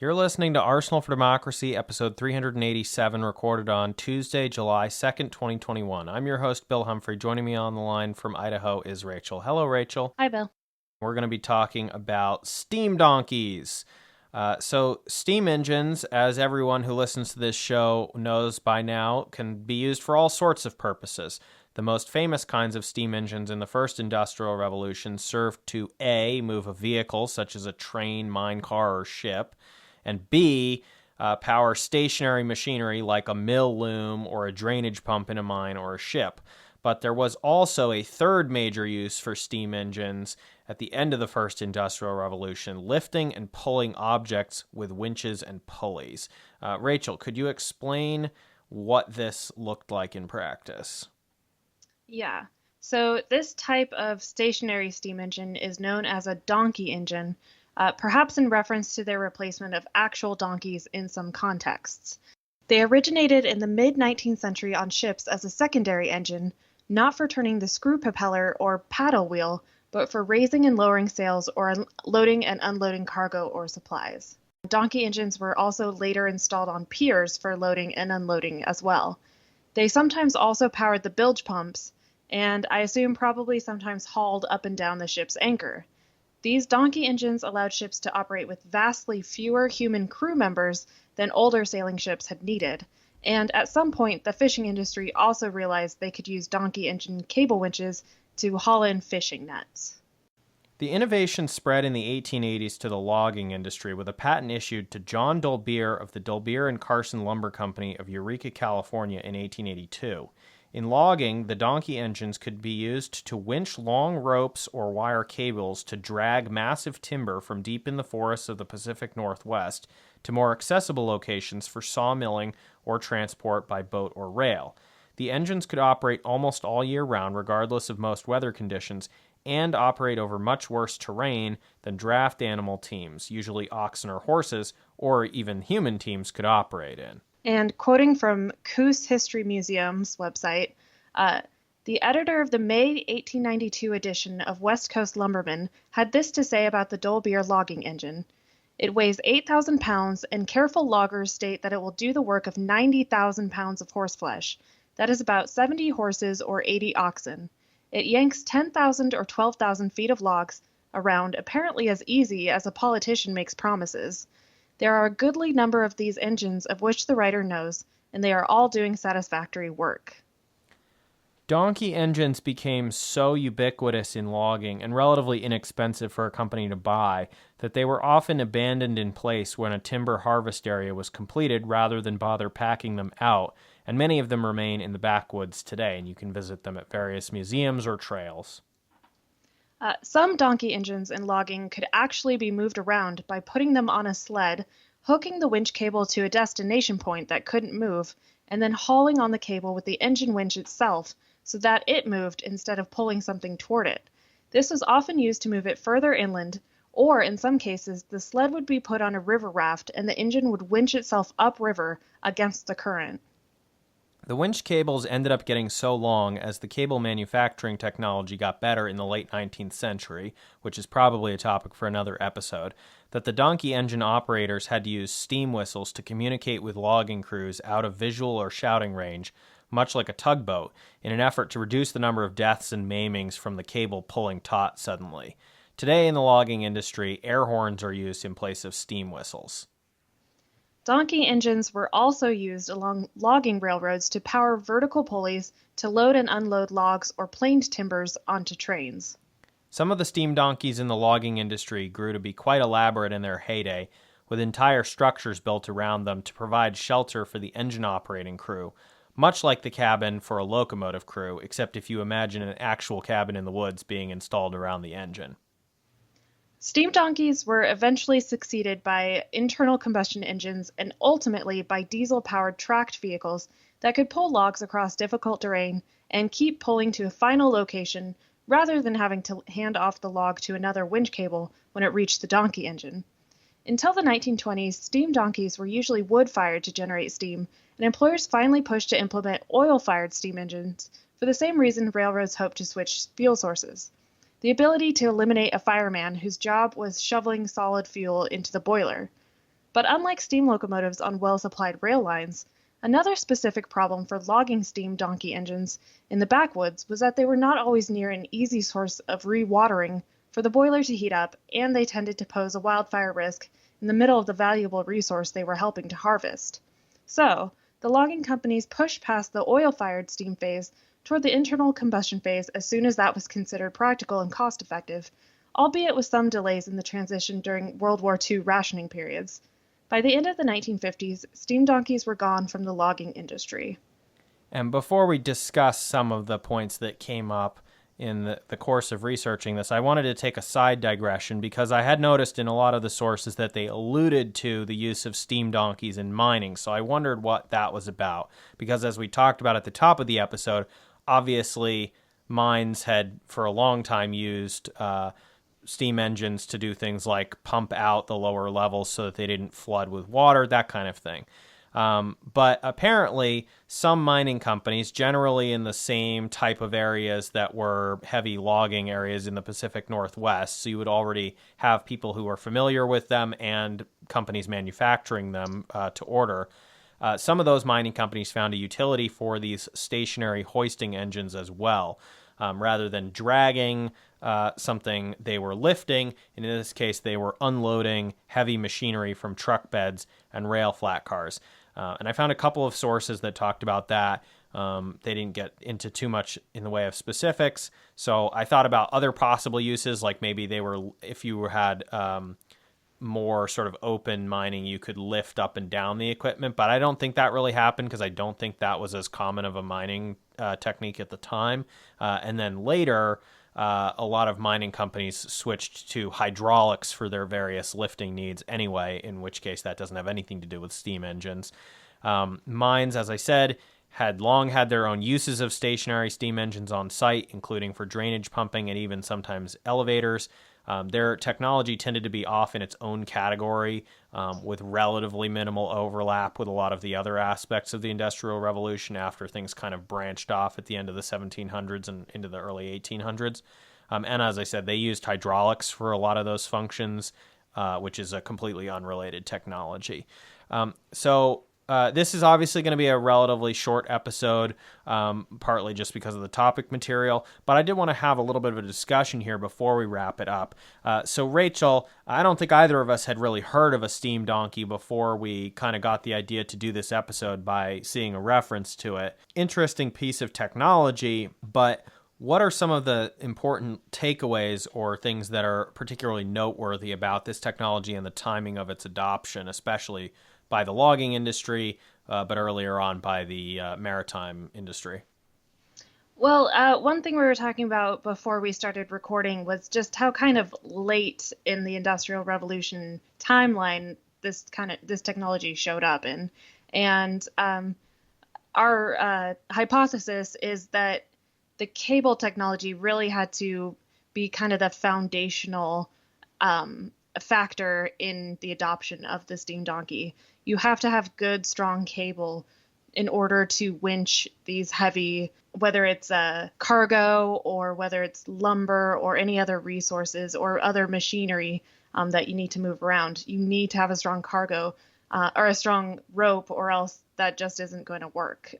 You're listening to Arsenal for Democracy, episode 387, recorded on Tuesday, July 2nd, 2021. I'm your host, Bill Humphrey. Joining me on the line from Idaho is Rachel. Hello, Rachel. Hi, Bill. We're going to be talking about steam donkeys. So steam engines, as everyone who listens to this show knows by now, can be used for all sorts of purposes. The most famous kinds of steam engines in the first industrial revolution served to A, move a vehicle such as a train, mine car, or ship, and B, power stationary machinery like a mill loom or a drainage pump in a mine or a ship. But there was also a third major use for steam engines at the end of the first industrial revolution, lifting and pulling objects with winches and pulleys. Rachel, could you explain what this looked like in practice? Yeah. So this type of stationary steam engine is known as a donkey engine, perhaps in reference to their replacement of actual donkeys in some contexts. They originated in the mid-19th century on ships as a secondary engine, not for turning the screw propeller or paddle wheel, but for raising and lowering sails or loading and unloading cargo or supplies. Donkey engines were also later installed on piers for loading and unloading as well. They sometimes also powered the bilge pumps, and I assume probably sometimes hauled up and down the ship's anchor. These donkey engines allowed ships to operate with vastly fewer human crew members than older sailing ships had needed, and at some point the fishing industry also realized they could use donkey engine cable winches to haul in fishing nets. The innovation spread in the 1880s to the logging industry with a patent issued to John Dolbear of the Dolbear and Carson Lumber Company of Eureka, California in 1882. In logging, the donkey engines could be used to winch long ropes or wire cables to drag massive timber from deep in the forests of the Pacific Northwest to more accessible locations for sawmilling or transport by boat or rail. The engines could operate almost all year round, regardless of most weather conditions, and operate over much worse terrain than draft animal teams, usually oxen or horses, or even human teams, could operate in. And quoting from Coos History Museum's website, the editor of the May 1892 edition of West Coast Lumberman had this to say about the Dolbear logging engine. It weighs 8,000 pounds, and careful loggers state that it will do the work of 90,000 pounds of horseflesh. That is about 70 horses or 80 oxen. It yanks 10,000 or 12,000 feet of logs around apparently as easy as a politician makes promises. There are a goodly number of these engines of which the writer knows, and they are all doing satisfactory work. Donkey engines became so ubiquitous in logging and relatively inexpensive for a company to buy that they were often abandoned in place when a timber harvest area was completed rather than bother packing them out, and many of them remain in the backwoods today, and you can visit them at various museums or trails. Some donkey engines in logging could actually be moved around by putting them on a sled, hooking the winch cable to a destination point that couldn't move, and then hauling on the cable with the engine winch itself so that it moved instead of pulling something toward it. This was often used to move it further inland, or in some cases, the sled would be put on a river raft and the engine would winch itself upriver against the current. The winch cables ended up getting so long as the cable manufacturing technology got better in the late 19th century, which is probably a topic for another episode, that the donkey engine operators had to use steam whistles to communicate with logging crews out of visual or shouting range, much like a tugboat, in an effort to reduce the number of deaths and maimings from the cable pulling taut suddenly. Today in the logging industry, air horns are used in place of steam whistles. Donkey engines were also used along logging railroads to power vertical pulleys to load and unload logs or planed timbers onto trains. Some of the steam donkeys in the logging industry grew to be quite elaborate in their heyday, with entire structures built around them to provide shelter for the engine operating crew, much like the cabin for a locomotive crew, except if you imagine an actual cabin in the woods being installed around the engine. Steam donkeys were eventually succeeded by internal combustion engines and ultimately by diesel-powered tracked vehicles that could pull logs across difficult terrain and keep pulling to a final location rather than having to hand off the log to another winch cable when it reached the donkey engine. Until the 1920s, steam donkeys were usually wood-fired to generate steam, and employers finally pushed to implement oil-fired steam engines for the same reason railroads hoped to switch fuel sources: the ability to eliminate a fireman whose job was shoveling solid fuel into the boiler. But unlike steam locomotives on well-supplied rail lines, another specific problem for logging steam donkey engines in the backwoods was that they were not always near an easy source of re-watering for the boiler to heat up, and they tended to pose a wildfire risk in the middle of the valuable resource they were helping to harvest. So, the logging companies pushed past the oil-fired steam phase toward the internal combustion phase as soon as that was considered practical and cost-effective, albeit with some delays in the transition during World War II rationing periods. By the end of the 1950s, steam donkeys were gone from the logging industry. And before we discuss some of the points that came up in the course of researching this, I wanted to take a side digression because I had noticed in a lot of the sources that they alluded to the use of steam donkeys in mining. So I wondered what that was about. Because as we talked about at the top of the episode, obviously mines had for a long time used steam engines to do things like pump out the lower levels so that they didn't flood with water, that kind of thing. But apparently some mining companies, generally in the same type of areas that were heavy logging areas in the Pacific Northwest, so you would already have people who are familiar with them and companies manufacturing them to order. Some of those mining companies found a utility for these stationary hoisting engines as well. Rather than dragging something, they were lifting, and in this case, they were unloading heavy machinery from truck beds and rail flat cars. And I found a couple of sources that talked about that. They didn't get into too much in the way of specifics, so I thought about other possible uses, like maybe they were, if you had more sort of open mining, you could lift up and down the equipment, but I don't think that really happened because I don't think that was as common of a mining technique at the time. And then later, a lot of mining companies switched to hydraulics for their various lifting needs anyway, in which case that doesn't have anything to do with steam engines. Mines, as I said, had long had their own uses of stationary steam engines on site, including for drainage pumping and even sometimes elevators. Their technology tended to be off in its own category, with relatively minimal overlap with a lot of the other aspects of the Industrial Revolution after things kind of branched off at the end of the 1700s and into the early 1800s. And as I said, they used hydraulics for a lot of those functions, which is a completely unrelated technology. This is obviously going to be a relatively short episode, partly just because of the topic material, but I did want to have a little bit of a discussion here before we wrap it up. So Rachel, I don't think either of us had really heard of a steam donkey before we kind of got the idea to do this episode by seeing a reference to it. Interesting piece of technology, but what are some of the important takeaways or things that are particularly noteworthy about this technology and the timing of its adoption, especially by the logging industry, but earlier on by the maritime industry? Well, one thing we were talking about before we started recording was just how kind of late in the Industrial Revolution timeline this technology showed up in, and our hypothesis is that the cable technology really had to be kind of the foundational factor in the adoption of the steam donkey. You have to have good, strong cable in order to winch these heavy, whether it's cargo or whether it's lumber or any other resources or other machinery that you need to move around. You need to have a strong cargo or a strong rope, or else that just isn't going to work.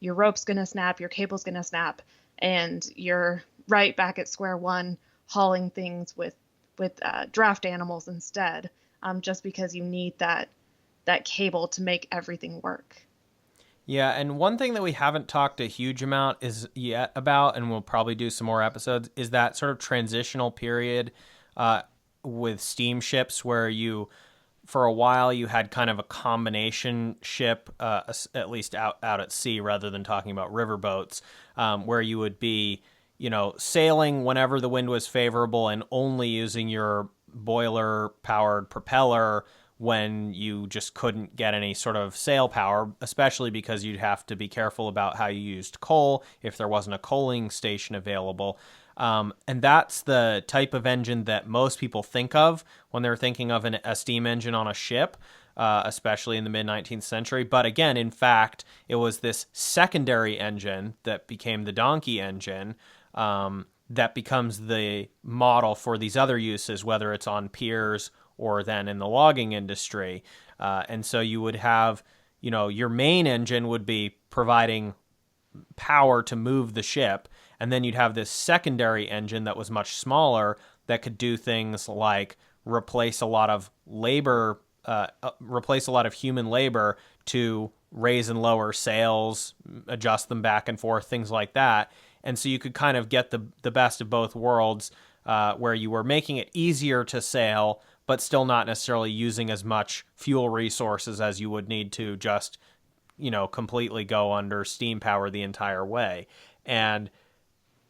Your rope's going to snap, your cable's going to snap, and you're right back at square one hauling things with draft animals instead, just because you need that cable to make everything work. Yeah, and one thing that we haven't talked a huge amount about, and we'll probably do some more episodes, is that sort of transitional period with steamships where for a while you had kind of a combination ship, at least out at sea, rather than talking about riverboats, where you would be sailing whenever the wind was favorable and only using your boiler-powered propeller when you just couldn't get any sort of sail power, especially because you'd have to be careful about how you used coal if there wasn't a coaling station available. And that's the type of engine that most people think of when they're thinking of a steam engine on a ship, especially in the mid-19th century. But again, in fact, it was this secondary engine that became the donkey engine that becomes the model for these other uses, whether it's on piers or then in the logging industry. And so you would have, your main engine would be providing power to move the ship, and then you'd have this secondary engine that was much smaller that could do things like replace a lot of human labor to raise and lower sails, adjust them back and forth, things like that. And so you could kind of get the best of both worlds, where you were making it easier to sail, but still not necessarily using as much fuel resources as you would need to just, completely go under steam power the entire way. And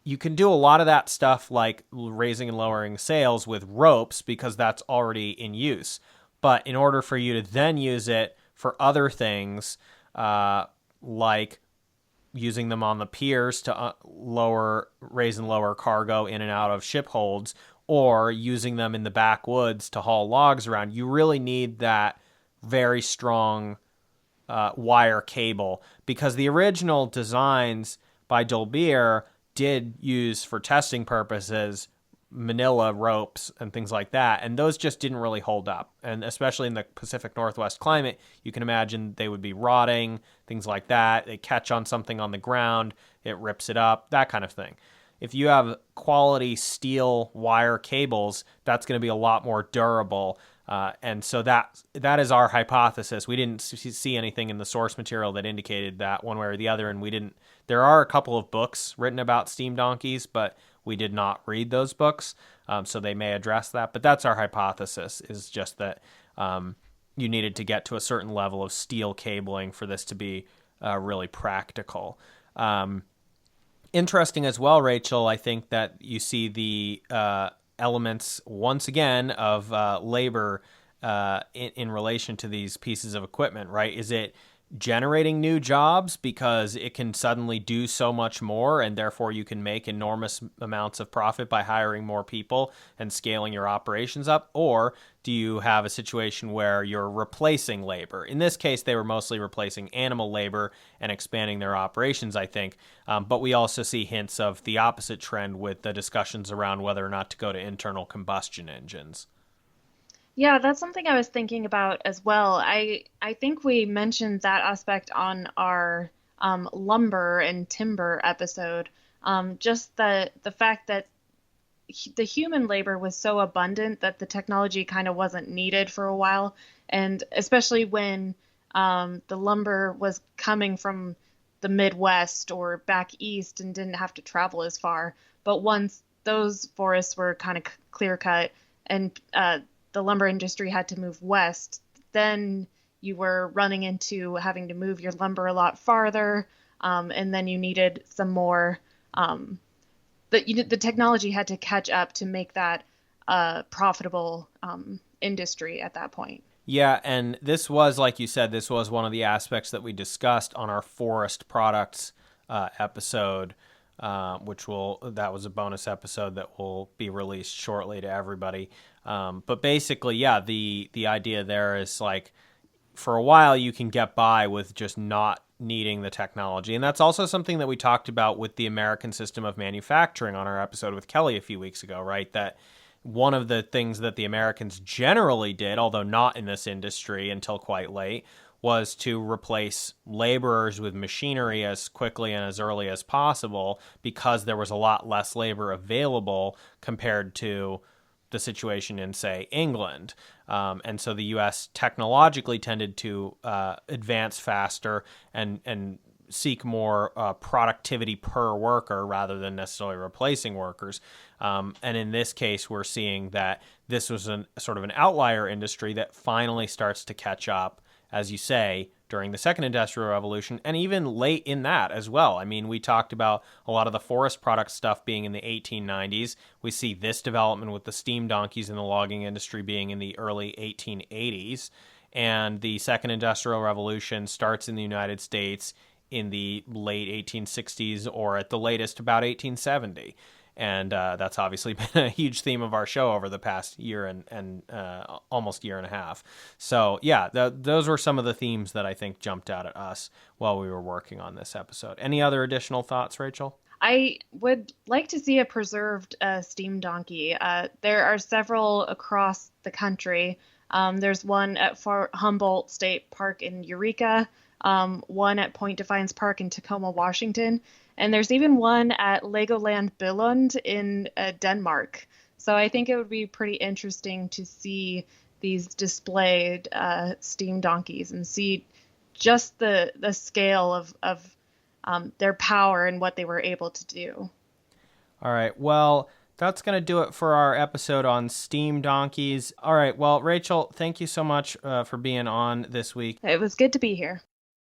you can do a lot of that stuff like raising and lowering sails with ropes because that's already in use. But in order for you to then use it for other things, like using them on the piers to raise and lower cargo in and out of ship holds, or using them in the backwoods to haul logs around, you really need that very strong wire cable, because the original designs by Dolbear did use, for testing purposes, manila ropes and things like that, and those just didn't really hold up. And especially in the Pacific Northwest climate, you can imagine they would be rotting, things like that. They catch on something on the ground, it rips it up, that kind of thing. If you have quality steel wire cables, that's going to be a lot more durable. And so that is our hypothesis. We didn't see anything in the source material that indicated that one way or the other, and there are a couple of books written about steam donkeys, but we did not read those books, so they may address that. But that's our hypothesis, is just that you needed to get to a certain level of steel cabling for this to be really practical. Interesting as well, Rachel, I think that you see the elements, once again, of labor in relation to these pieces of equipment, right? Is it generating new jobs because it can suddenly do so much more, and therefore you can make enormous amounts of profit by hiring more people and scaling your operations up? Or do you have a situation where you're replacing labor? In this case, they were mostly replacing animal labor and expanding their operations, I think. But we also see hints of the opposite trend with the discussions around whether or not to go to internal combustion engines. Yeah, that's something I was thinking about as well. I think we mentioned that aspect on our lumber and timber episode. Just the fact that the human labor was so abundant that the technology kind of wasn't needed for a while, and especially when the lumber was coming from the Midwest or back east and didn't have to travel as far. But once those forests were kind of clear cut and the lumber industry had to move west, then you were running into having to move your lumber a lot farther, and then you needed some more. The technology had to catch up to make that profitable industry at that point. Yeah, and this was, like you said, this was one of the aspects that we discussed on our forest products episode, that was a bonus episode that will be released shortly to everybody. But basically, yeah, the idea there is like, for a while you can get by with just not needing the technology. And that's also something that we talked about with the American system of manufacturing on our episode with Kelly a few weeks ago, right? That one of the things that the Americans generally did, although not in this industry until quite late, was to replace laborers with machinery as quickly and as early as possible, because there was a lot less labor available compared to the situation in, say, England. And so the U.S. technologically tended to advance faster and seek more productivity per worker rather than necessarily replacing workers. And in this case, we're seeing that this was sort of an outlier industry that finally starts to catch up, as you say, during the Second Industrial Revolution, and even late in that as well. I mean, we talked about a lot of the forest product stuff being in the 1890s. We see this development with the steam donkeys in the logging industry being in the early 1880s. And the Second Industrial Revolution starts in the United States in the late 1860s, or at the latest about 1870. And that's obviously been a huge theme of our show over the past year and almost year and a half. So yeah, those were some of the themes that I think jumped out at us while we were working on this episode. Any other additional thoughts, Rachel? I would like to see a preserved steam donkey. There are several across the country. There's one at Fort Humboldt State Park in Eureka, one at Point Defiance Park in Tacoma, Washington, and there's even one at Legoland Billund in Denmark. So I think it would be pretty interesting to see these displayed steam donkeys and see just the scale of their power and what they were able to do. All right. Well, that's going to do it for our episode on steam donkeys. All right. Well, Rachel, thank you so much for being on this week. It was good to be here.